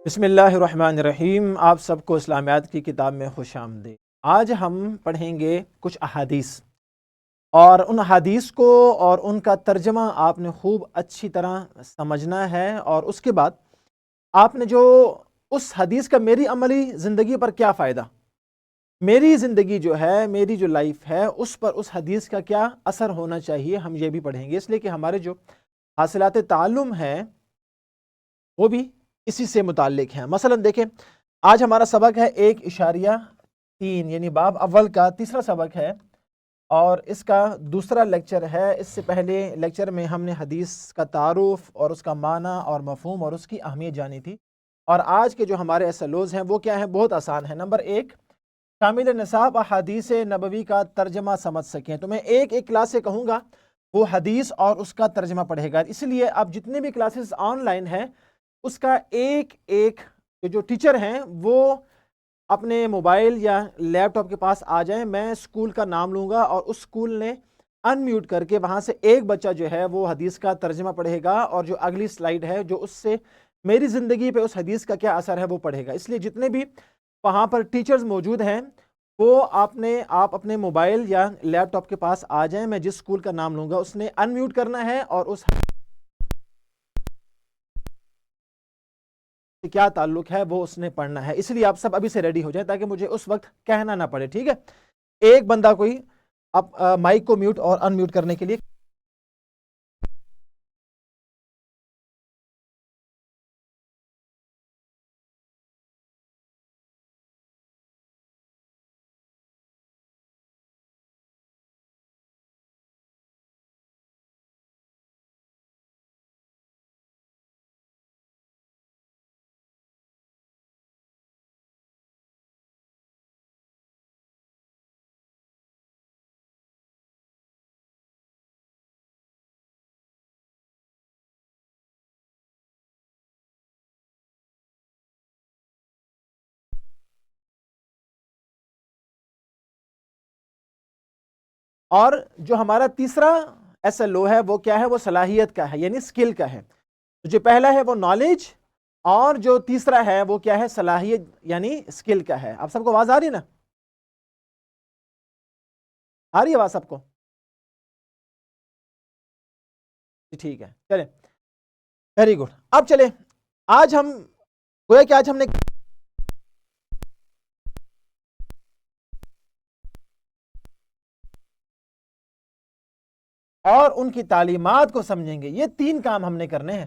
بسم اللہ الرحمن الرحیم۔ آپ سب کو اسلامیات کی کتاب میں خوش آمدید۔ آج ہم پڑھیں گے کچھ احادیث، اور ان احادیث کو اور ان کا ترجمہ آپ نے خوب اچھی طرح سمجھنا ہے، اور اس کے بعد آپ نے جو اس حدیث کا میری عملی زندگی پر کیا فائدہ، میری زندگی جو ہے، میری جو لائف ہے، اس پر اس حدیث کا کیا اثر ہونا چاہیے، ہم یہ بھی پڑھیں گے، اس لیے کہ ہمارے جو حاصلات تعلم ہیں وہ بھی اسی سے متعلق ہیں۔ مثلا دیکھیں، آج ہمارا سبق ہے 1.3، یعنی باب اول کا تیسرا سبق ہے، اور اس کا دوسرا لیکچر ہے۔ اس سے پہلے لیکچر میں ہم نے حدیث کا تعارف اور اس کا معنی اور مفہوم اور اس کی اہمیت جانی تھی، اور آج کے جو ہمارے ایسلوز ہیں وہ کیا ہیں؟ بہت آسان ہے۔ نمبر 1، شامل نصاب احادیث نبوی کا ترجمہ سمجھ سکیں۔ تو میں ایک کلاس سے کہوں گا وہ حدیث اور اس کا ترجمہ پڑھے گا، اس لیے اب جتنے بھی کلاسز آن لائن ہیں اس کا ایک جو ٹیچر ہیں وہ اپنے موبائل یا لیپ ٹاپ کے پاس آ جائیں، میں اسکول کا نام لوں گا اور اس اسکول نے ان میوٹ کر کے وہاں سے ایک بچہ جو ہے وہ حدیث کا ترجمہ پڑھے گا، اور جو اگلی سلائیڈ ہے جو اس سے میری زندگی پہ اس حدیث کا کیا اثر ہے وہ پڑھے گا۔ اس لیے جتنے بھی وہاں پر ٹیچرز موجود ہیں وہ آپ اپنے موبائل یا لیپ ٹاپ کے پاس آ جائیں، میں جس اسکول کا نام لوں گا اس نے ان میوٹ کرنا ہے اور اس کیا تعلق ہے وہ اس نے پڑھنا ہے۔ اس لیے آپ سب ابھی سے ریڈی ہو جائیں تاکہ مجھے اس وقت کہنا نہ پڑے، ٹھیک ہے؟ ایک بندہ کوئی اب مائک کو میوٹ اور ان میوٹ کرنے کے لیے اور جو ہمارا تیسرا ایس ایل او ہے وہ کیا ہے؟ وہ صلاحیت کا ہے، یعنی اسکل کا ہے۔ جو پہلا ہے وہ نالج، اور جو تیسرا ہے وہ کیا ہے؟ صلاحیت یعنی اسکل کا ہے۔ آپ سب کو آواز آ رہی نا؟ آ رہی ہے آواز سب کو؟ ٹھیک ہے، چلیں، ویری گڈ۔ اب چلیں، آج ہم گویا کہ آج ہم نے اور ان کی تعلیمات کو سمجھیں گے۔ یہ 3 کام ہم نے کرنے ہیں۔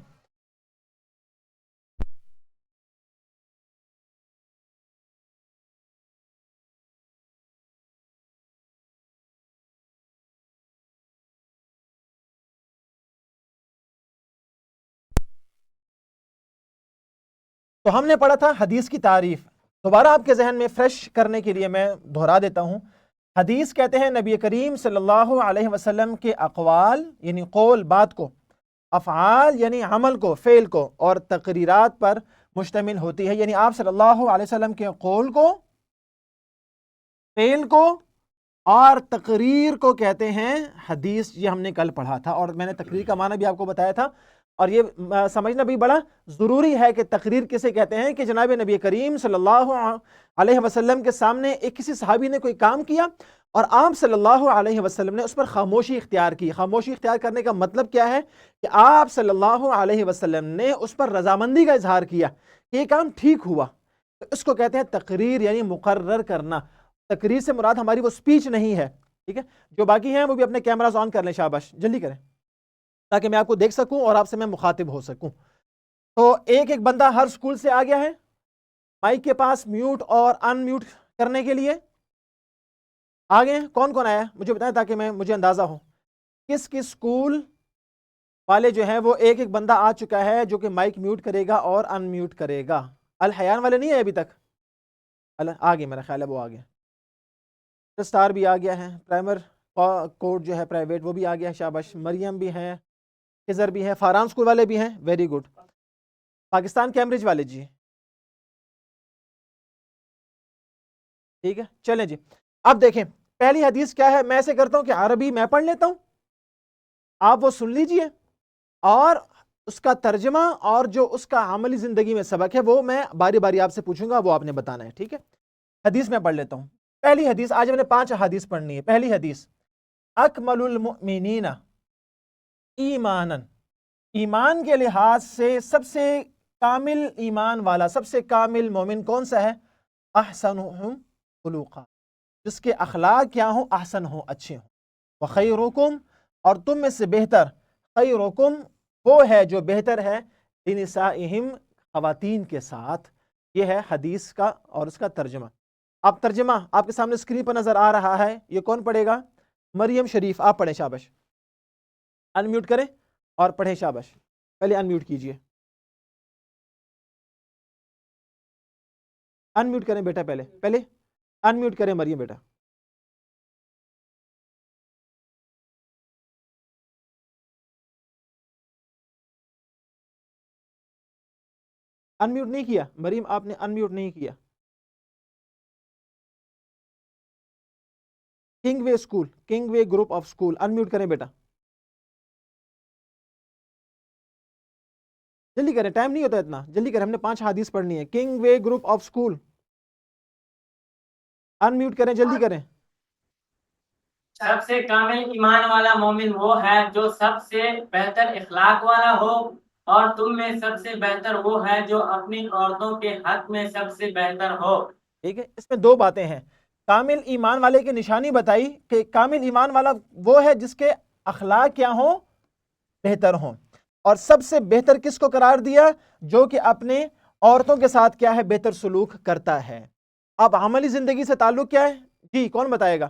تو ہم نے پڑھا تھا حدیث کی تعریف، دوبارہ آپ کے ذہن میں فریش کرنے کے لیے میں دہرا دیتا ہوں۔ حدیث کہتے ہیں نبی کریم صلی اللہ علیہ وسلم کے اقوال یعنی قول بات کو، افعال یعنی عمل کو، فعل کو، اور تقریرات پر مشتمل ہوتی ہے، یعنی آپ صلی اللہ علیہ وسلم کے قول کو، فعل کو اور تقریر کو کہتے ہیں حدیث۔ یہ ہم نے کل پڑھا تھا، اور میں نے تقریر کا معنی بھی آپ کو بتایا تھا، اور یہ سمجھنا بھی بڑا ضروری ہے کہ تقریر کسے کہتے ہیں، کہ جناب نبی کریم صلی اللہ علیہ وسلم کے سامنے ایک کسی صحابی نے کوئی کام کیا اور آپ صلی اللہ علیہ وسلم نے اس پر خاموشی اختیار کی۔ خاموشی اختیار کرنے کا مطلب کیا ہے؟ کہ آپ صلی اللہ علیہ وسلم نے اس پر رضامندی کا اظہار کیا کہ یہ کام ٹھیک ہوا، تو اس کو کہتے ہیں تقریر، یعنی مقرر کرنا۔ تقریر سے مراد ہماری وہ سپیچ نہیں ہے، ٹھیک ہے؟ جو باقی ہیں وہ بھی اپنے کیمراز آن کر لیں، شاباش، جلدی کریں تاکہ میں آپ کو دیکھ سکوں اور آپ سے میں مخاطب ہو سکوں۔ تو ایک بندہ ہر سکول سے آ گیا ہے مائک کے پاس میوٹ اور ان میوٹ کرنے کے لیے؟ آگے کون کون آیا مجھے بتائیں تاکہ مجھے اندازہ ہو کس کس سکول والے جو ہیں وہ ایک بندہ آ چکا ہے جو کہ مائک میوٹ کرے گا اور ان میوٹ کرے گا۔ الحیان والے نہیں آئے ابھی تک؟ آگے میرا خیال ہے وہ آگے، اسٹار بھی آ گیا ہے، پرائمر کوڈ جو ہے پرائیویٹ وہ بھی آ گیا ہے، شاباش، مریم بھی ہیں، خضر بھی ہیں، فاران سکول والے بھی ہیں، ویری گڈ۔ پاکستان کیمبرج والے جی، ٹھیک ہے، چلیں جی۔ اب دیکھیں پہلی حدیث کیا ہے، میں ایسے کرتا ہوں کہ عربی میں پڑھ لیتا ہوں، آپ وہ سن لیجئے، اور اس کا ترجمہ اور جو اس کا عملی زندگی میں سبق ہے وہ میں باری باری آپ سے پوچھوں گا، وہ آپ نے بتانا ہے، ٹھیک ہے؟ حدیث میں پڑھ لیتا ہوں. پہلی حدیث، آج میں نے 5 حدیث پڑھنی ہے. پہلی حدیث، اکمل المؤمنین ایمانا، ایمان کے لحاظ سے سب سے کامل ایمان والا، سب سے کامل مومن کون سا ہے؟ احسنہم خلوقا، جس کے اخلاق کیا ہوں؟ احسن ہوں، اچھے ہوں. وخیرکم، اور تم میں سے بہتر، خیرکم وہ ہے جو بہتر ہے، لنسائہم خواتین کے ساتھ. یہ ہے حدیث کا اور اس کا ترجمہ. اب ترجمہ آپ کے سامنے اسکرین پر نظر آ رہا ہے، یہ کون پڑھے گا؟ مریم شریف، آپ پڑھیں. شاباش، انمیوٹ کریں اور پڑھیں. شاباش، پہلے انمیوٹ کیجئے، انمیوٹ کریں بیٹا، پہلے انمیوٹ کریں مریم بیٹا. انمیوٹ نہیں کیا مریم، آپ نے انمیوٹ نہیں کیا. King way school, king way group of school, unmute کریں بیٹا. جلدی کریں، ٹائم نہیں ہوتا اتنا، جلدی کریں، ہم نے 5 حدیث پڑھنی ہے. King way group of school, unmute کریں، جلدی کریں. سب سے کامل ایمان والا مومن وہ ہے جو سب سے بہتر اخلاق والا ہو، اور تم میں سب سے بہتر وہ ہے جو اپنی عورتوں کے حق میں سب سے بہتر ہو. ٹھیک ہے، اس میں 2 باتیں ہیں. کامل ایمان والے کی نشانی بتائی کہ کامل ایمان والا وہ ہے جس کے اخلاق کیا ہوں؟ بہتر ہوں. اور سب سے بہتر کس کو قرار دیا؟ جو کہ اپنے عورتوں کے ساتھ کیا ہے؟ بہتر سلوک کرتا ہے. اب عملی زندگی سے تعلق کیا ہے؟ جی کون بتائے گا؟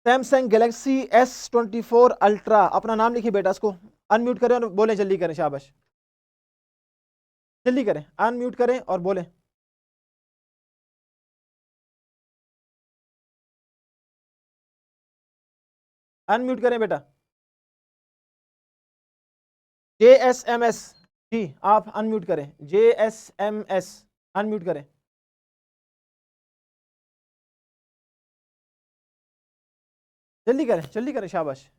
سیمسنگ گلیکسی S24 الٹرا، اپنا نام لکھیے بیٹا، اس کو انمیوٹ کریں اور بولیں، جلدی کریں. شاباش، جلدی کریں، انمیوٹ کریں اور بولیں. انمیوٹ کریں بیٹا. JSMS، جی آپ انمیوٹ کریں. JSMS انمیوٹ کریں. جلدی کریں، جلدی کریں. شاباش،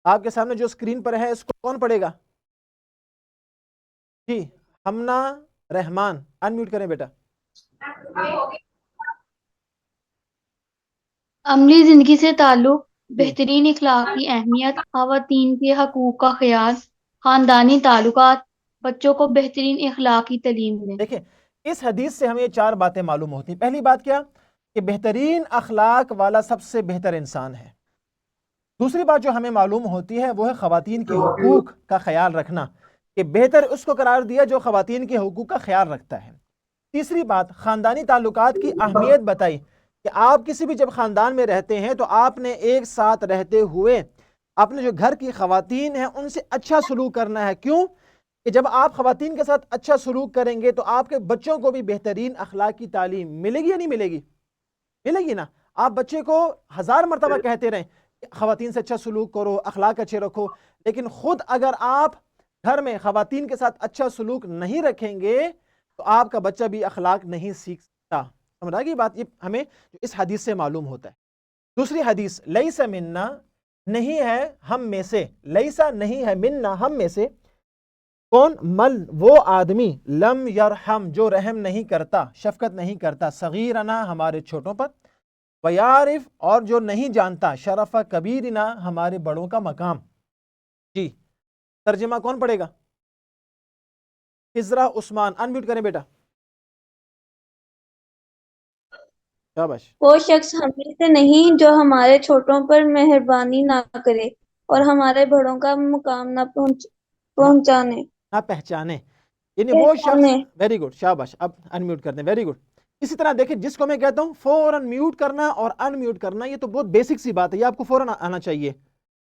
آپ کے سامنے جو اسکرین پر ہے اس کو کون پڑھے گا؟ جی ہمنا رحمان، انمیوٹ کریں بیٹا. عملی زندگی سے تعلق، بہترین اخلاق کی اہمیت، خواتین کے حقوق کا خیال، خاندانی تعلقات، بچوں کو بہترین اخلاقی تعلیم دیں. دیکھیں، اس حدیث سے ہمیں یہ 4 باتیں معلوم ہوتی ہیں. پہلی بات کیا؟ کہ بہترین اخلاق والا سب سے بہتر انسان ہے. دوسری بات جو ہمیں معلوم ہوتی ہے وہ ہے خواتین کے حقوق کا خیال رکھنا، کہ بہتر اس کو قرار دیا جو خواتین کے حقوق کا خیال رکھتا ہے. تیسری بات، خاندانی تعلقات کی اہمیت بتائی کہ آپ کسی بھی جب خاندان میں رہتے ہیں تو آپ نے ایک ساتھ رہتے ہوئے اپنے جو گھر کی خواتین ہیں ان سے اچھا سلوک کرنا ہے. کیوں؟ کہ جب آپ خواتین کے ساتھ اچھا سلوک کریں گے تو آپ کے بچوں کو بھی بہترین اخلاق کی تعلیم ملے گی یا نہیں ملے گی؟ ملے گی نا. آپ بچے کو 1000 مرتبہ کہتے رہیں خواتین سے اچھا سلوک کرو، اخلاق اچھے رکھو، لیکن خود اگر آپ گھر میں خواتین کے ساتھ اچھا سلوک نہیں رکھیں گے تو آپ کا بچہ بھی اخلاق نہیں سیکھ سکتا. سمجھ آئے گی بات؟ یہ ہمیں اس حدیث سے معلوم ہوتا ہے. دوسری حدیث، لیس منا، نہیں ہے ہم میں سے، لیسا نہیں ہے، منا ہم میں سے، کون؟ من وہ آدمی، لم یرحم جو رحم نہیں کرتا، شفقت نہیں کرتا، صغیرنا ہمارے چھوٹوں پر، ویعرف اور جو نہیں جانتا، شرف کبیرنا ہمارے بڑوں کا مقام. جی ترجمہ کون پڑھے گا؟ خضرہ عثمان، انمیوٹ کریں بیٹا. شاباش. وہ شخص ہم میں سے نہیں جو ہمارے چھوٹوں پر مہربانی نہ کرے اور ہمارے بڑوں کا مقام نہ پہنچانے. نہ پہچانے، یعنی وہ شخص. ویری گڈ، شاباش. اب انمیوٹ کر دیں، ویری گڈ. اسی طرح دیکھیں، جس کو میں کہتا ہوں فوراً میوٹ کرنا اور ان میوٹ کرنا، یہ تو بہت بیسک سی بات ہے، یہ آپ کو فوراً آنا چاہیے.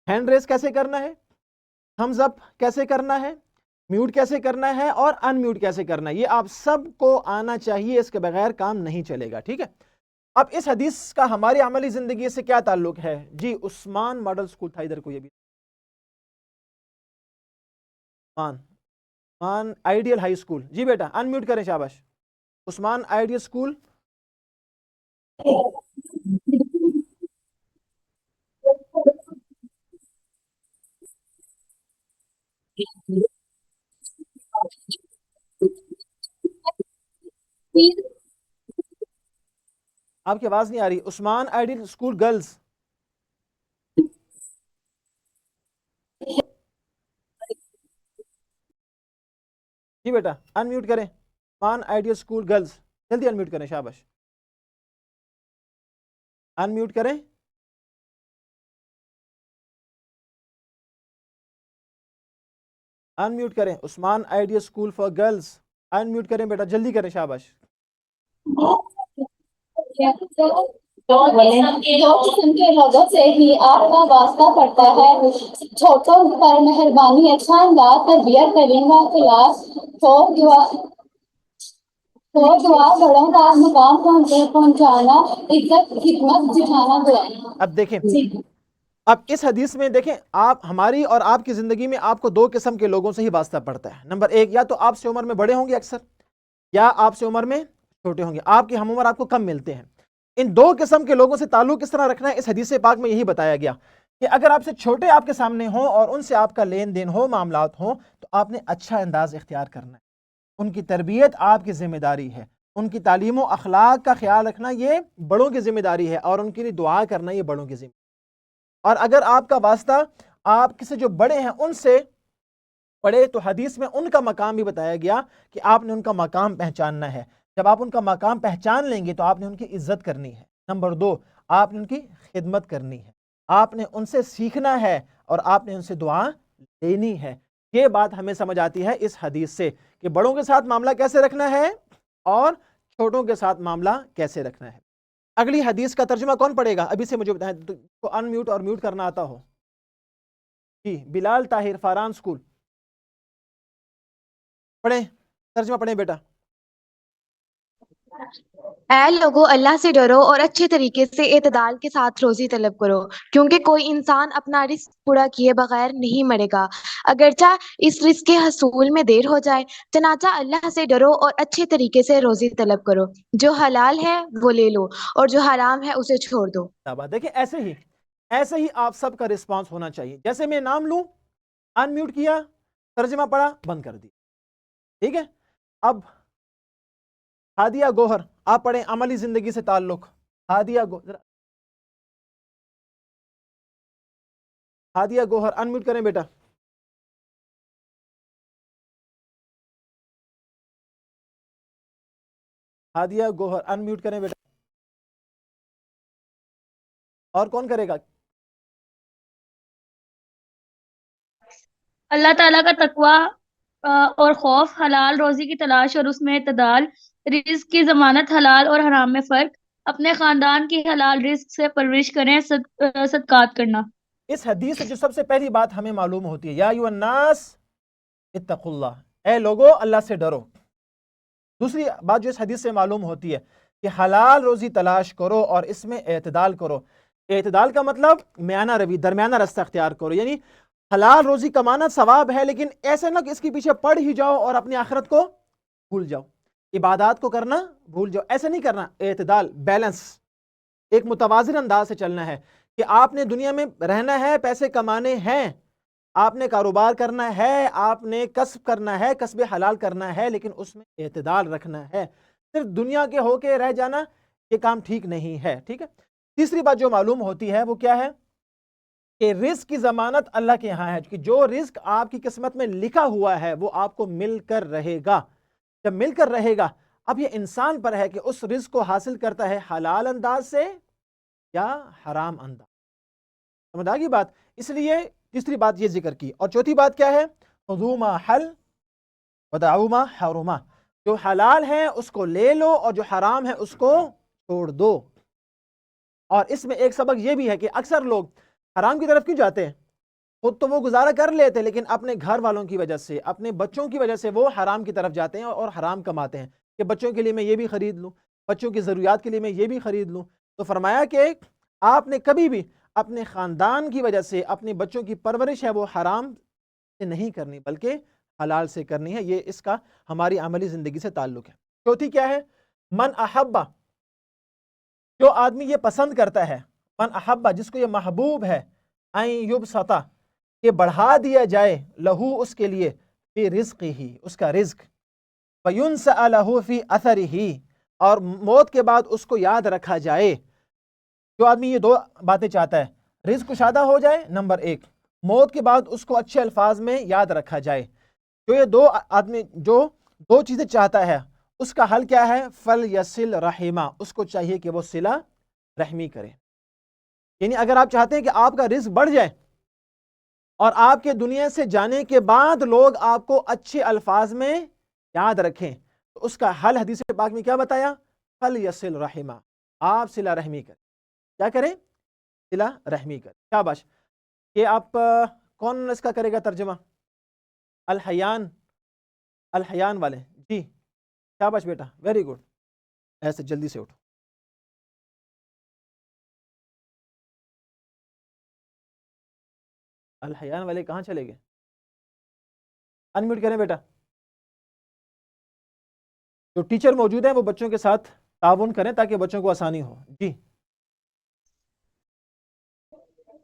ہینڈ ریز کیسے کرنا ہے، تھمز اپ کیسے کرنا ہے، میوٹ کیسے کرنا ہے اور ان میوٹ کیسے کرنا ہے، یہ آپ سب کو آنا چاہیے، اس کے بغیر کام نہیں چلے گا. ٹھیک ہے، اب اس حدیث کا ہماری عملی زندگی سے کیا تعلق ہے؟ جی عثمان ماڈل سکول تھا ادھر کو، یہ بھی عثمان آئیڈیل ہائی اسکول. جی بیٹا انمیوٹ کریں. شاباش. عثمان آئیڈیل اسکول. आपकी आवाज नहीं आ रही। उस्मान आइडियल स्कूल गर्ल्स, जी बेटा अनम्यूट करें। उस्मान आइडियल स्कूल गर्ल्स, जल्दी अनम्यूट करें, शाबाश, अनम्यूट करें। अनम्यूट करें। Usman ideal school for girls, unmute करें बेटा, जल्दी करें, शाबाश। जो किस्म के लोगों से ही आपका वास्ता पड़ता है, छोटों पर मेहरबानी, अच्छा अंदाज, तरबियत, करीमा, क्लास, दुआ, बड़ों का मुकाम पहुंचाना, इज्जत, खिदमत, जिठाना, दुआ। अब देखें, अब इस हदीस में देखें, आप हमारी और आपकी ज़िंदगी में आपको दो किस्म के लोगों से ही वास्ता पड़ता है। नंबर एक, या तो आपसे उम्र में बड़े होंगे अक्सर, या आपसे उम्र में छोटे होंगे, आपकी हम उम्र आपको कम मिलते हैं। इन दो किस्म के लोगों से ताल्लुक किस तरह रखना है, इस हदीस पाक में यही बताया गया कि अगर आपसे छोटे आपके सामने हो और उनसे आपका लेन देन हो, मामलात हो, तो आपने अच्छा अंदाज इख्तियार करना है। उनकी तरबियत आपकी ज़िम्मेदारी है, उनकी तालीम व अखलाक का ख्याल रखना ये बड़ों की ज़िम्मेदारी है, और उनके लिए दुआ करना ये बड़ों की ज़िम्मेदारी। और अगर आपका वास्ता आपके से जो बड़े हैं उनसे पड़े, तो हदीस में उनका मकाम भी बताया गया कि आपने उनका मकाम पहचानना है। जब आप उनका मकाम पहचान लेंगे तो आपने उनकी इज्जत करनी है। नंबर दो, आपने उनकी खिदमत करनी है, आपने उनसे सीखना है और आपने उनसे दुआ लेनी है। ये बात हमें समझ आती है इस हदीस से कि बड़ों के साथ मामला कैसे रखना है और छोटों के साथ मामला कैसे रखना है। अगली हदीस का तर्जुमा कौन पढ़ेगा, अभी से मुझे बताएं, तो अनम्यूट और म्यूट करना आता हो। जी बिलाल ताहिर, फारान स्कूल, पढ़ें, तर्जुमा पढ़ें बेटा। ऐ लोगों, अल्लाह से डरो और अच्छे तरीके से एतदाल के साथ रोजी तलब करो, क्योंकि कोई इंसान अपना रिस्क पूरा किए बगैर नहीं मरेगा, अगरचा इस रिस्क के हसूल में देर हो जाए। चनाचा अल्लाह से डरो और अच्छे तरीके से रोजी तलब करो, जो हलाल है वो ले लो और जो हराम है उसे छोड़ दो। देखिए ऐसे ही आप सबका रिस्पांस होना चाहिए। जैसे मैं नाम लूं, अनम्यूट किया, तर्जुमा पढ़ा, बंद कर दिया, ठीक है। अब हादिया गोहर, आप पढ़ें, अमली जिंदगी से ताल्लुक। हादिया गोहर, अनम्यूट करें बेटा। हादिया गोहर, अनम्यूट करें बेटा। और कौन करेगा? अल्लाह ताला का तकवा और खौफ, हलाल रोजी की तलाश और उसमें इतदाल, रिस्क की जमानत, हलाल और हराम में फर्क, अपने खानदान की हलाल रिस्क से परवरिश करें, सदकात करना। इस हदीस से जो सबसे पहली बात हमें मालूम होती है, या अय्युहन्नास इत्तकुल्लाह, ए लोगो अल्लाह से डरो। दूसरी बात जो इस हदीस से मालूम होती है कि हलाल रोजी तलाश करो और इसमें एतदाल करो। एतदाल का मतलब म्याना रवि, दरमियाना रास्ता अख्तियार करो। यानी हलाल रोजी कमाना सवाब है, लेकिन ऐसे ना कि इसके पीछे पड़ ही जाओ और अपनी आखिरत को भूल जाओ, इबादत को करना भूल जाओ, ऐसा नहीं करना। एतदाल, बैलेंस, एक मुतवाज़िन अंदाज से चलना है कि आपने दुनिया में रहना है, पैसे कमाने हैं, आपने कारोबार करना है, आपने कस्ब करना है, कस्ब हलाल करना है, लेकिन उसमें एतदाल रखना है। सिर्फ दुनिया के होके रह जाना ये काम ठीक नहीं है, ठीक है। तीसरी बात जो मालूम होती है वो क्या है कि रिस्क की जमानत अल्लाह के यहाँ है, कि जो रिस्क आपकी किस्मत में लिखा हुआ है वो आपको मिलकर रहेगा। जब मिलकर रहेगा, अब ये इंसान पर है कि उस रिस्क को हासिल करता है हलाल अंदाज से या हराम अंदाज। समझ आ गई बात? इसलिए तीसरी बात ये जिक्र की। और चौथी बात क्या है? खुज़ू मा हल वदअू मा हरुमा, जो हलाल है उसको ले लो और जो हराम है उसको छोड़ दो। और इसमें एक सबक ये भी है कि अक्सर लोग हराम की तरफ क्यों जाते हैं? खुद तो वो गुजारा कर लेते, लेकिन अपने घर वालों की वजह से, अपने बच्चों की वजह से वो हराम की तरफ जाते हैं और हराम कमाते हैं कि बच्चों के लिए मैं ये भी खरीद लूँ, बच्चों की ज़रूरियात के लिए मैं ये भी खरीद लूँ। तो फरमाया कि आपने कभी भी अपने ख़ानदान की वजह से अपने बच्चों की परवरिश है वो हराम से नहीं करनी, बल्कि हलाल से करनी है। ये इसका हमारी अमली ज़िंदगी से ताल्लुक़ है। चौथी क्या है? मन अहब्बा, जो आदमी ये पसंद करता है, मन अहब्बा, जिसको ये महबूब है, अन युबसता, کہ بڑھا دیا جائے لہو اس کے لیے فی رزقہ اس کا رزق، فینسأ لہ فی اثرہ اور موت کے بعد اس کو یاد رکھا جائے۔ جو آدمی یہ دو باتیں چاہتا ہے، رزق کشادہ ہو جائے نمبر ایک، موت کے بعد اس کو اچھے الفاظ میں یاد رکھا جائے، جو یہ دو آدمی جو دو چیزیں چاہتا ہے اس کا حل کیا ہے؟ فَلْيَصِلْ رَحِمَہ، اس کو چاہیے کہ وہ صلہ رحمی کرے۔ یعنی اگر آپ چاہتے ہیں کہ آپ کا رزق بڑھ جائے اور آپ کے دنیا سے جانے کے بعد لوگ آپ کو اچھے الفاظ میں یاد رکھیں، تو اس کا حل حدیث پاک میں کیا بتایا؟ فَلْيَصِلْ رَحِمَہ، آپ صلہ رحمی کریں۔ کیا کریں؟ صلہ رحمی کریں۔ شاباش۔ یہ آپ کون اس کا کرے گا ترجمہ؟ الحیان، الحیان والے، جی شاباش بیٹا، ویری گڈ، ایسے جلدی سے اٹھو۔ الحیان والے کہاں چلے گئے؟ انمیوٹ کریں بیٹا۔ جو ٹیچر موجود ہیں وہ بچوں کے ساتھ تعاون کریں تاکہ بچوں کو آسانی ہو۔ جی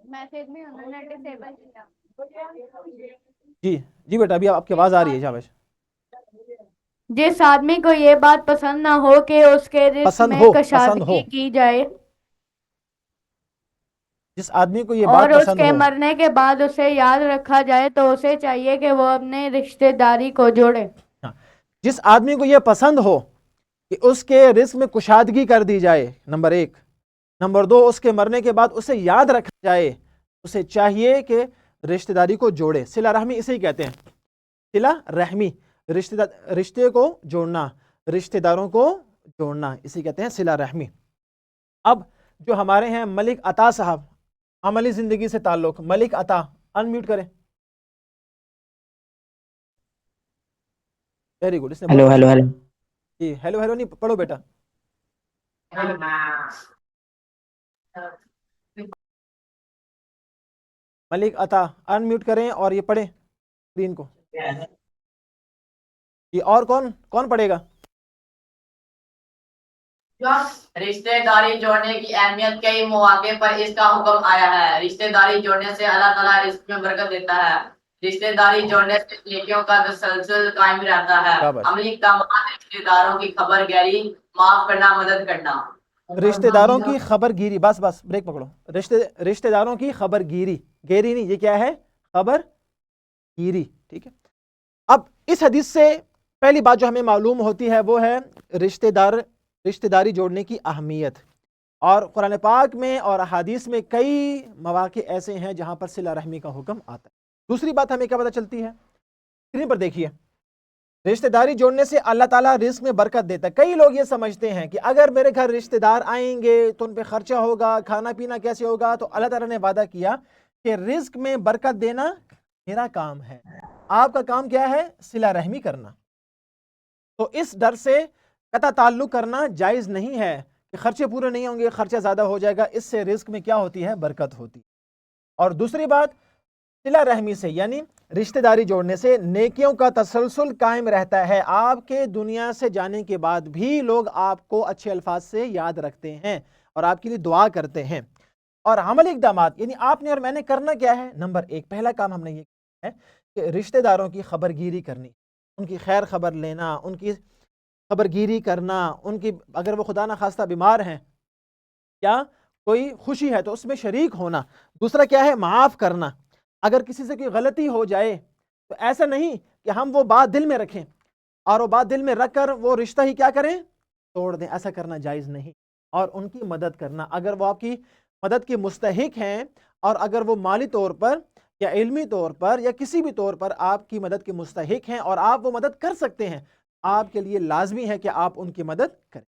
میسج میں انہوں نے ڈسیبل کیا۔ جی جی بیٹا، ابھی آپ کی آواز آ رہی ہے۔ شاباش۔ جس آدمی کو یہ بات پسند نہ ہو کہ اس کے رزق پسند میں ہو، کشادگی کی جائے جس آدمی کو یہ اور بات اس پسند کے ہو، مرنے کے بعد اسے یاد رکھا جائے تو اسے چاہیے کہ وہ اپنے رشتہ داری کو جوڑے۔ جس آدمی کو یہ پسند ہو کہ اس کے رزق میں کشادگی کر دی جائے، نمبر ایک، نمبر دو، اس کے مرنے کے بعد اسے یاد رکھا جائے، اسے چاہیے کہ رشتہ داری کو جوڑے۔ صلہ رحمی اسے ہی کہتے ہیں، صلہ رحمی، رشتے کو جوڑنا، رشتہ داروں کو جوڑنا، اسے کہتے ہیں صلہ رحمی۔ اب جو ہمارے ہیں ملک عطا صاحب، عملی زندگی سے تعلق، ملک عطا، انمیوٹ کریں۔ ویری گڈ، اس نے ہیلو ہیلو ہیلو جی ہیلو ہیلو نہیں پڑھو بیٹا۔ ملک عطا انمیوٹ کریں اور یہ پڑھیں اسکرین کو۔ جی اور کون پڑھے گا؟ رشتے داری جوڑنے کی اہمیت کئی مواقع پر اس کا حکم آیا ہے۔ رشتے داری جوڑنے سے اللہ تعالیٰ رزق میں برکت دیتا ہے۔ رشتے داری جوڑنے سے نیکیوں کا تسلسل قائم رہتا ہے۔ عملی اقدامات، رشتے داروں کی خبر گیری، معاف کرنا، مدد کرنا۔ رشتہ داروں کی خبر گیری، بس بریک پکڑو۔ رشتہ داروں کی خبر گیری، گیری نہیں، یہ کیا ہے؟ خبر گیری، ٹھیک ہے۔ اب اس حدیث سے پہلی بات جو ہمیں معلوم ہوتی ہے وہ ہے رشتہ داری جوڑنے کی اہمیت، اور قرآن پاک میں اور احادیث میں کئی مواقع ایسے ہیں جہاں پر صلہ رحمی کا حکم آتا ہے۔ دوسری بات ہمیں کیا پتہ چلتی ہے؟ اسکرین پر دیکھیے، رشتہ داری جوڑنے سے اللہ تعالیٰ رزق میں برکت دیتا ہے۔ کئی لوگ یہ سمجھتے ہیں کہ اگر میرے گھر رشتہ دار آئیں گے تو ان پہ خرچہ ہوگا، کھانا پینا کیسے ہوگا، تو اللہ تعالیٰ نے وعدہ کیا کہ رزق میں برکت دینا میرا کام ہے، آپ کا کام کیا ہے؟ صلہ رحمی کرنا۔ تو اس ڈر سے قطع تعلق کرنا جائز نہیں ہے کہ خرچے پورے نہیں ہوں گے، خرچہ زیادہ ہو جائے گا، اس سے رزق میں کیا ہوتی ہے؟ برکت ہوتی۔ اور دوسری بات، صلہ رحمی سے یعنی رشتہ داری جوڑنے سے نیکیوں کا تسلسل قائم رہتا ہے۔ آپ کے دنیا سے جانے کے بعد بھی لوگ آپ کو اچھے الفاظ سے یاد رکھتے ہیں اور آپ کے لیے دعا کرتے ہیں۔ اور عملی اقدامات یعنی آپ نے اور میں نے کرنا کیا ہے؟ نمبر ایک، پہلا کام ہم نے یہ کیا ہے کہ رشتہ داروں کی خبر گیری کرنی، ان کی خیر خبر لینا، ان کی خبر گیری کرنا، ان کی اگر وہ خدا نخواستہ بیمار ہیں یا کوئی خوشی ہے تو اس میں شریک ہونا۔ دوسرا کیا ہے؟ معاف کرنا۔ اگر کسی سے کوئی غلطی ہو جائے تو ایسا نہیں کہ ہم وہ بات دل میں رکھیں اور وہ بات دل میں رکھ کر وہ رشتہ ہی کیا کریں؟ توڑ دیں، ایسا کرنا جائز نہیں۔ اور ان کی مدد کرنا، اگر وہ آپ کی مدد کے مستحق ہیں اور اگر وہ مالی طور پر یا علمی طور پر یا کسی بھی طور پر آپ کی مدد کے مستحق ہیں اور آپ وہ مدد کر سکتے ہیں، آپ کے لیے لازمی ہے کہ آپ ان کی مدد کریں۔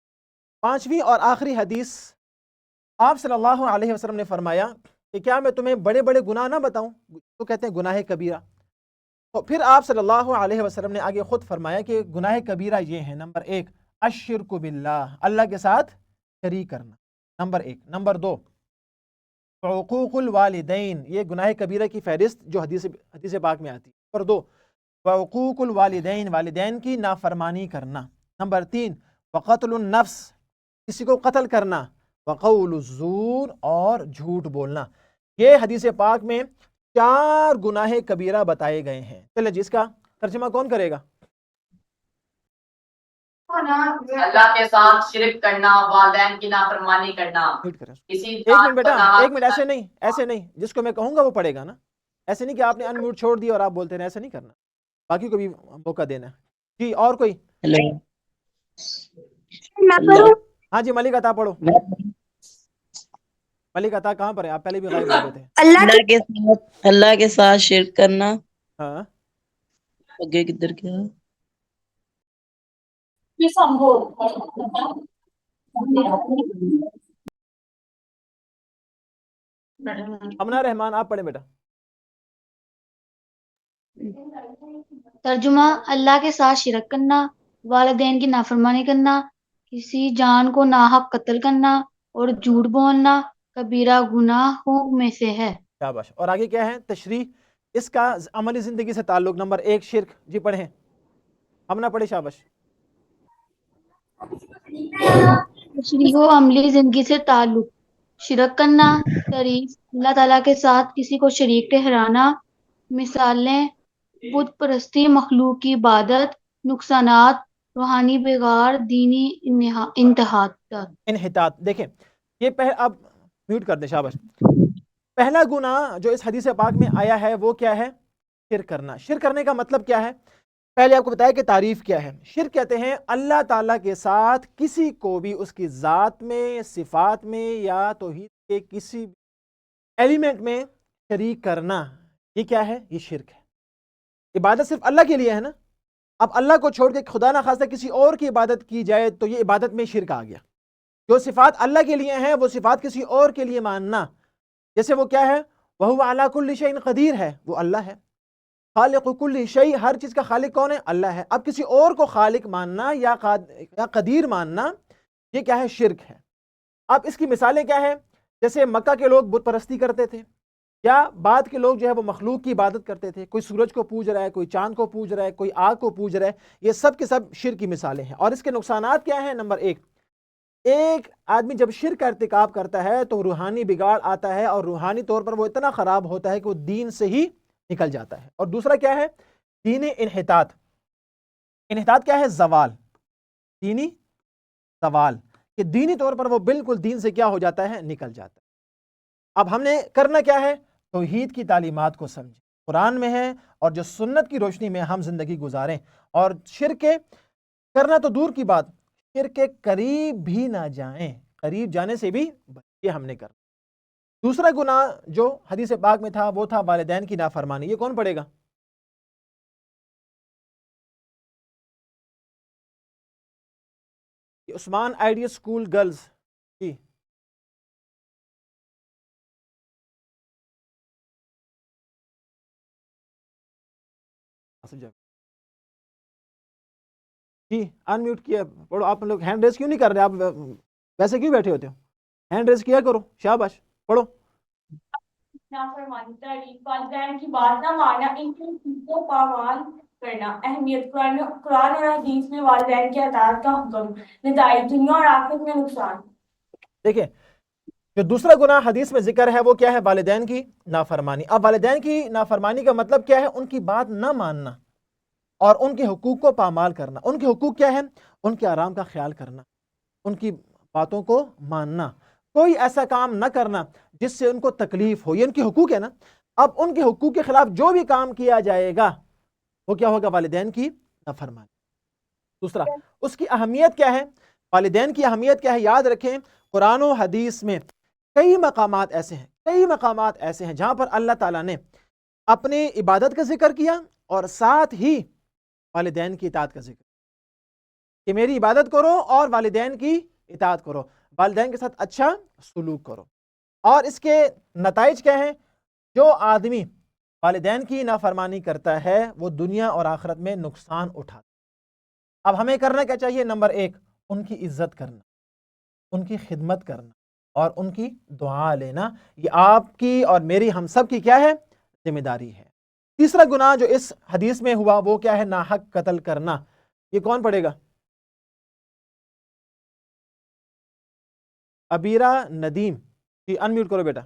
پانچویں اور آخری حدیث، آپ صلی اللہ علیہ وسلم نے فرمایا کہ کیا میں تمہیں بڑے بڑے گناہ نہ بتاؤں؟ تو کہتے ہیں گناہ کبیرہ۔ تو پھر آپ صلی اللہ علیہ وسلم نے آگے خود فرمایا کہ گناہ کبیرہ یہ ہیں، نمبر ایک، الشرک باللہ، اللہ کے ساتھ شریک کرنا، نمبر ایک۔ نمبر دو، عقوق الوالدین، یہ گناہ کبیرہ کی فہرست جو حدیث پاک میں آتی ہے۔ نمبر دو، وعقوق الوالدین، والدین کی نافرمانی کرنا۔ نمبر تین، وقتل النفس، کسی کو قتل کرنا، وقول الزور، اور جھوٹ بولنا۔ یہ حدیث پاک میں 4 गुनाह कबीरा बताए गए हैं। चलिए जी, इसका तर्जुमा कौन करेगा? अल्लाह के साथ शिरक करना, वालिदैन की नाफरमानी करना, म्यूट करें। किसी एक जात मिनट को बेटा, नाहक एक मिनट, ऐसे नहीं, ऐसे नहीं, जिसको मैं कहूंगा वो पढ़ेगा ना, ऐसे नहीं कि आपने अनम्यूट छोड़ दिया और आप बोलते रहे, ऐसे नहीं करना, बाकी को भी मौका देना है जी। और कोई? हेलो, मैं पढ़ूं? हाँ जी, मलिक अता पढ़ो। मैं मलिक अता कहाँ पर है? आप पहले भी गायब हो गए थे। अल्लाह के साथ शिरक करना। हाँ, आगे किधर गया? अमना रहमान आप पढ़े बेटा। तर्जुमा, अल्लाह के साथ शिरक करना, वालिदैन की नाफरमानी करना, किसी जान को नाहक कत्ल करना और झूठ बोलना कबीरा गुनाहों में से है। शाबाश। और आगे क्या है? तशरीह, इसका अमली जिंदगी से ताल्लुक। नंबर 1 शिरक जी, पढ़े। अमना पढ़े, शाबाश। तशरीह अमली जिंदगी से ताल्लुक, शिरक करना, तारीफ, अल्लाह ताला के साथ किसी को शरीक ठहराना, मिसालें, बुत परस्ती, मखलूक की इबादत, नुकसानात, रूहानी बिगाड़, दीनी इंतहात। इनहितात, देखें ये अब म्यूट कर दे, शाबाश। पहला गुनाह जो इस हदीस पाक में आया है वो क्या है? शिरक करना। शिरक करने का मतलब क्या है? पहले आपको बताया कि तारीफ क्या है। शिरक कहते हैं अल्लाह ताला के साथ किसी को भी उसकी ज़ात में, सिफात में या तौहीद के किसी एलिमेंट में शरीक करना। ये क्या है? ये शिरक है। इबादत सिर्फ अल्लाह के लिए है ना। अब अल्लाह को छोड़ के खुदा ना खास्ता किसी और की इबादत की जाए तो ये इबादत में शिरक आ गया। जो सिफात अल्लाह के लिए हैं वो सिफात किसी और के लिए मानना, जैसे वो क्या है? वहुव अला कुल्लि शैइन क़दीर है, वो अल्लाह है। खालिक़ु कुल्लि शै, हर चीज़ का खालिक कौन है? अल्लाह है। अब किसी और को खालिक मानना या क़दीर मानना, ये क्या है? शिरक है। अब इसकी मिसालें क्या है? जैसे मक्का के लोग बुत परस्ती करते थे, या बाद के लोग जो है वो मखलूक की इबादत करते थे। कोई सूरज को पूज रहा है, कोई चांद को पूज रहा है, कोई आग को पूज रहा है। ये सब के सब शिरक की मिसालें हैं। और इसके नुकसानात क्या हैं? नंबर 1, एक आदमी जब शिरक का इर्तिकाब करता है तो रूहानी बिगाड़ आता है, और रूहानी तौर पर वो इतना ख़राब होता है कि वो दीन से ही निकल जाता है। और दूसरा क्या है? दीनी इन्हितात। इन्हितात क्या है? ज़वाल, दीनी ज़वाल, कि दीनी तौर पर वो बिल्कुल दीन से क्या हो जाता है? निकल जाता है। अब हमने करना क्या है? तौहीद की तालीमात को समझें, कुरान में है, और जो सुन्नत की रोशनी में हम जिंदगी गुजारें। और शिरक करना तो दूर की बात, शिरक के करीब भी ना जाएं, करीब जाने से भी ये हमने करना। दूसरा गुनाह जो हदीस पाक में था वो था वालिदैन की नाफरमानी। ये कौन पढ़ेगा? उस्मान आइडियल स्कूल गर्ल्स जी। जी अनम्यूट किया, पढ़ो। आप लोग हैंड रेस क्यों नहीं कर रहे? आप वैसे क्यों बैठे होते हो? हैंड रेस किया करो, शाबाश, पढ़ो। नाफरमानी, तारीफ, वालिदैन की बात ना मानना, इनकी हुकूक पामाल करना। अहमियत, कुरान और हदीस में वालिदैन की अताअत का हुक्म, नताइज दुनिया और आखिरत में नुकसान। देखिए, जो दूसरा गुनाह हदीस में जिक्र है वो क्या है? वालिदैन की नाफरमानी। अब वालिदैन की नाफरमानी का मतलब क्या है? उनकी बात ना मानना और उनके हुकूक को पामाल करना। उनके हुकूक क्या है? उनके आराम का ख्याल करना, उनकी बातों को मानना, कोई ऐसा काम ना करना जिससे उनको तकलीफ हो। ये उनके हुकूक है ना। अब उनके हुकूक के खिलाफ जो भी काम किया जाएगा वो क्या होगा? वालिदैन की नाफरमानी। दूसरा, उसकी अहमियत क्या है? वालिदैन की अहमियत क्या है? याद रखें, कुरान और हदीस में कई मकामात ऐसे हैं, कई मकामात ऐसे हैं जहां पर अल्लाह ताला ने अपनी इबादत का जिक्र किया और साथ ही वालिदैन की इताअत का जिक्र, कि मेरी इबादत करो और वालिदैन की इताअत करो, वालिदैन के साथ अच्छा सलूक करो। और इसके नताइज क्या हैं? जो आदमी वालिदैन की नाफरमानी करता है वो दुनिया और आखिरत में नुकसान उठाता है। अब हमें करना क्या चाहिए? नंबर 1, उनकी इज्जत करना, उनकी खिदमत करना और उनकी दुआ लेना। ये आपकी और मेरी, हम सब की क्या है? जिम्मेदारी है। तीसरा गुनाह जो इस हदीस में हुआ वो क्या है? नाहक कत्ल करना। ये कौन पढ़ेगा? अबीरा नदीम जी, अनम्यूट करो बेटा।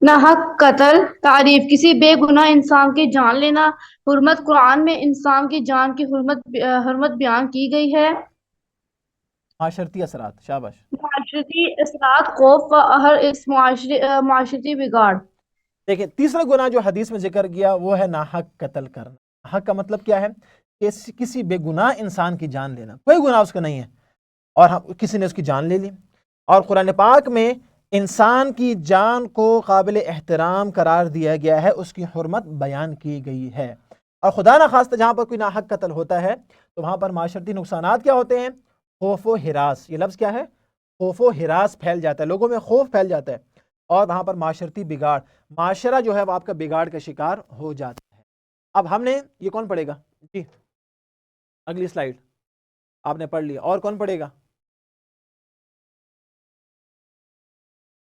नाहक कत्ल तारीफ किसी बेगुनाह इंसान की जान लेना। हुर्मत कुरान में इंसान की जान की हुर्मत बयान की गई है। माशरती असरात, शाबाश। माशरती असरात खौफ व हर इस माशरती बिगाड़। देखिए तीसरा गुनाह जो हदीस में जिक्र किया वो है नाहक कत्ल करना। हक का मतलब क्या है कि किसी बेगुनाह इंसान की जान लेना, कोई गुनाह उसका नहीं है और किसी ने उसकी जान ले ली। और कुरान पाक में इंसान की जान को काबिल एहतराम करार दिया गया है, उसकी हुर्मत बयान की गई है। और खुदा न खास्ता जहाँ पर कोई नाहक कत्ल होता है तो वहाँ पर माशरती नुकसानात क्या होते हैं? खौफ व हिरास। ये लफ्ज़ क्या है? खौफ व हिरास फैल जाता है, लोगों में खौफ फैल जाता है और वहाँ पर माशरती बिगाड़, माशरा जो है वो आपका बिगाड़ का शिकार हो जाता है। अब हमने ये कौन पढ़ेगा जी? अगली स्लाइड आपने पढ़ लिया, और कौन पढ़ेगा?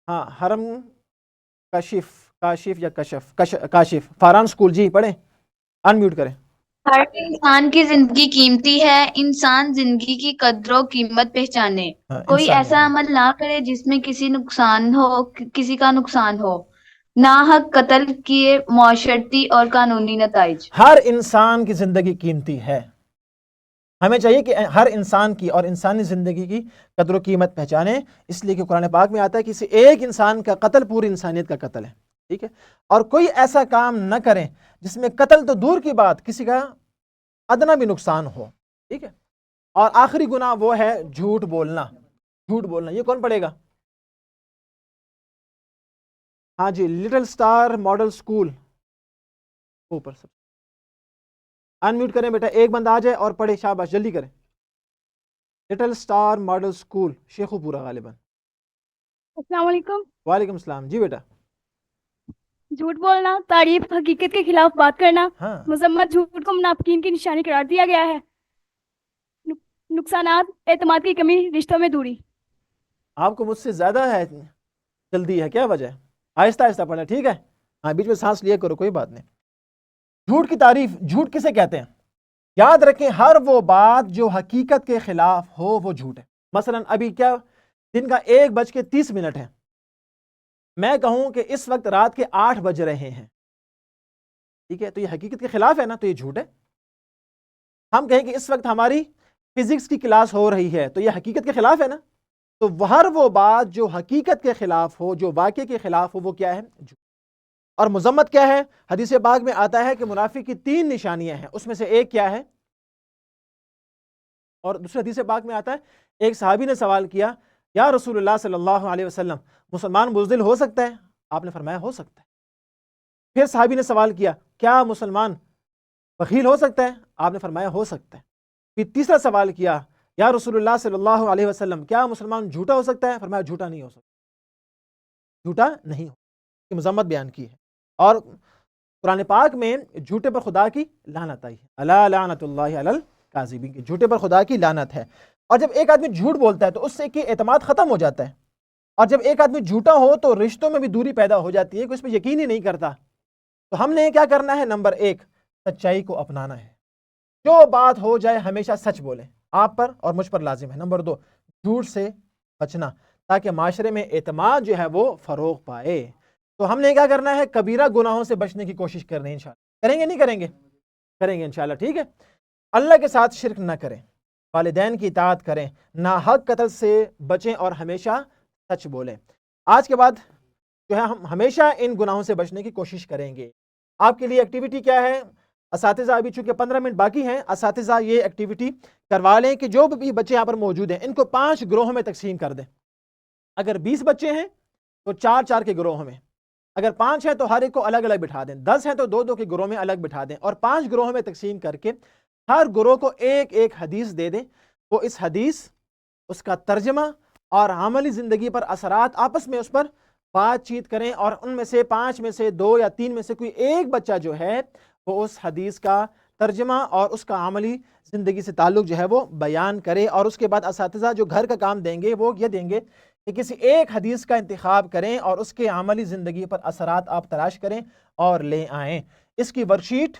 हाँ, हरम काशिफ या काशिफ फारान स्कूल जी पढ़ें, अनम्यूट करें। हर इंसान की जिंदगी कीमती है, इंसान जिंदगी की कद्र कीमत पहचाने। कोई ऐसा अमल ना करे जिसमें किसी का नुकसान हो। नाहक कत्ल किए मुआशरती और कानूनी नताइज। हर इंसान की जिंदगी कीमती है, हमें चाहिए कि हर इंसान की और इंसानी ज़िंदगी की कदर कीमत पहचाने। इसलिए कि कुरान पाक में आता है कि किसी एक इंसान का कत्ल पूरी इंसानियत का कत्ल है, ठीक है। और कोई ऐसा काम न करें जिसमें कत्ल तो दूर की बात किसी का अदना भी नुकसान हो, ठीक है। और आखिरी गुनाह वो है झूठ बोलना। झूठ बोलना ये कौन पढ़ेगा? हाँ जी, लिटिल स्टार मॉडल स्कूल ऊपर सब अनम्यूट करें बेटा, एक बंदा आ जाए और पढ़े, शाबाश जल्दी करें। Little star model school Sheikhupura गालिबन। अस्सलाम वालेकुम। वालेकुम सलाम जी बेटा। झूठ बोलना, तारीफ, हकीकत के खिलाफ बात करना, हाँ, मजम्मत, झूठ को मुनाफिकीन की निशानी करार दिया गया है। नुकसानात, एतमाद की कमी, रिश्तों में दूरी। आपको मुझसे ज्यादा है जल्दी है, क्या वजह है? आहिस्ता आहिस्ता पढ़ना, ठीक है। हाँ, बीच में सांस लिया करो, कोई बात नहीं। झूठ की तारीफ, झूठ किसे कहते हैं? याद रखें, हर वो बात जो हकीकत के खिलाफ हो वो झूठ है। मसलन अभी क्या दिन का 1:30 है, मैं कहूं कि इस वक्त रात के 8 बज रहे हैं, ठीक है, तो ये हकीकत के खिलाफ है ना, तो ये झूठ है। हम कहें कि इस वक्त हमारी फिजिक्स की क्लास हो रही है, तो ये हकीकत के खिलाफ है ना। तो हर वो बात जो हकीकत के खिलाफ हो, जो वाक़े के खिलाफ हो, वो क्या है? झूठ। और मुज़म्मत क्या है? हदीस पाक में आता है कि मुनाफिक की 3 निशानियां हैं, उसमें से एक क्या है? और दूसरे हदीस पाक में आता है, एक सहाबी ने सवाल किया, या रसूलुल्लाह सल्लल्लाहु अलैहि वसल्लम, मुसलमान बुज़दिल हो सकता है? आपने फरमाया हो सकता है। फिर सहाबी ने सवाल किया, क्या मुसलमान बखील हो सकता है? आपने फरमाया हो सकता है। फिर तीसरा सवाल किया, या रसूलुल्लाह सल्लल्लाहु अलैहि वसल्लम, क्या मुसलमान झूठा हो सकता है? फरमाया झूठा नहीं हो सकता, झूठा नहीं हो। की मुज़म्मत बयान की है। और कुरान पाक में झूठे पर खुदा की लानत आई है, अला लानतुल्लाहि अलल काज़िबीन, की झूठे पर खुदा की लानत है। और जब एक आदमी झूठ बोलता है तो उससे कि एतमाद ख़त्म हो जाता है। और जब एक आदमी झूठा हो तो रिश्तों में भी दूरी पैदा हो जाती है, कोई इस पर यकीन ही नहीं करता। तो हमने क्या करना है? नंबर 1, सच्चाई को अपनाना है। जो बात हो जाए हमेशा सच बोले, आप पर और मुझ पर लाजिम है। नंबर 2, झूठ से बचना, ताकि माशरे में एतमाद जो है वो फ़रोग पाए। तो हमने क्या करना है? कबीरा गुनाहों से बचने की कोशिश करनी है इंशाल्लाह। करेंगे नहीं करेंगे? करेंगे इंशाल्लाह, ठीक है। अल्लाह के साथ शिरक न करें, वालिदैन की इताअत करें, नाहक कत्ल से बचें और हमेशा सच बोलें। आज के बाद जो है हम हमेशा इन गुनाहों से बचने की कोशिश करेंगे। आपके लिए एक्टिविटी क्या है? असातिज़ा अभी चूँकि 15 मिनट बाकी हैं, असातिज़ा ये एक्टिविटी करवा लें कि जो भी बच्चे यहाँ पर मौजूद हैं इनको 5 ग्रोहों में तकसीम कर दें। अगर 20 बच्चे हैं तो 4-4 के ग्रोह में, अगर 5 हैं तो हर एक को अलग अलग बिठा दें, 10 हैं तो 2-2 के ग्रोह में अलग बिठा दें, और 5 ग्रोह में तकसीम करके हर ग्रोह को एक हदीस दे दें। वो इस हदीस, उसका तर्जमा और अमली ज़िंदगी पर असरात आपस में उस पर बातचीत करें, और उनमें से 5 में से 2 या 3 में से कोई एक बच्चा जो है वो उस हदीस का तर्जमा और उसका अमली ज़िंदगी से ताल्लुक़ जो है वो बयान करे। और उसके बाद असातिज़ा जो घर का काम देंगे वो ये देंगे कि किसी एक हदीस का इंतखाब करें और उसके अमली ज़िंदगी पर असरात आप तलाश करें और ले आएँ। इसकी वर्कशीट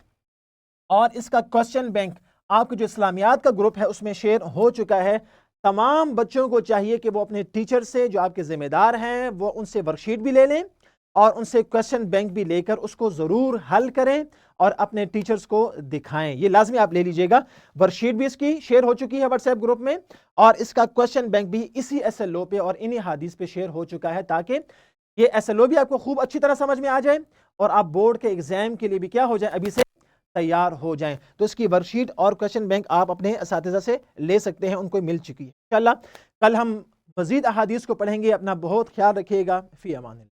और इसका क्वेश्चन बैंक आपके जो इस्लामियात का ग्रुप है उसमें शेयर हो चुका है। تمام بچوں کو چاہیے کہ وہ اپنے ٹیچر سے جو آپ کے ذمہ دار ہیں وہ ان سے ورک شیٹ بھی لے لیں اور ان سے کویسچن بینک بھی لے کر اس کو ضرور حل کریں اور اپنے ٹیچرز کو دکھائیں. یہ لازمی آپ لے لیجئے گا. ورک شیٹ بھی اس کی شیئر ہو چکی ہے واٹس ایپ گروپ میں اور اس کا کویسچن بینک بھی اسی ایس ایل او پہ اور انہی حدیث پہ شیئر ہو چکا ہے تاکہ یہ ایس ایل او بھی آپ کو خوب اچھی طرح سمجھ میں آ جائے اور آپ بورڈ کے ایگزام کے لیے بھی کیا ہو جائیں، ابھی سے تیار ہو جائیں. تو اس کی ورک شیٹ اور کویسچن بینک آپ اپنے اساتذہ سے لے سکتے ہیں، ان کو مل چکی ہے. انشاءاللہ کل ہم مزید احادیث کو پڑھیں گے. اپنا بہت خیال رکھیے گا. فی امان اللہ.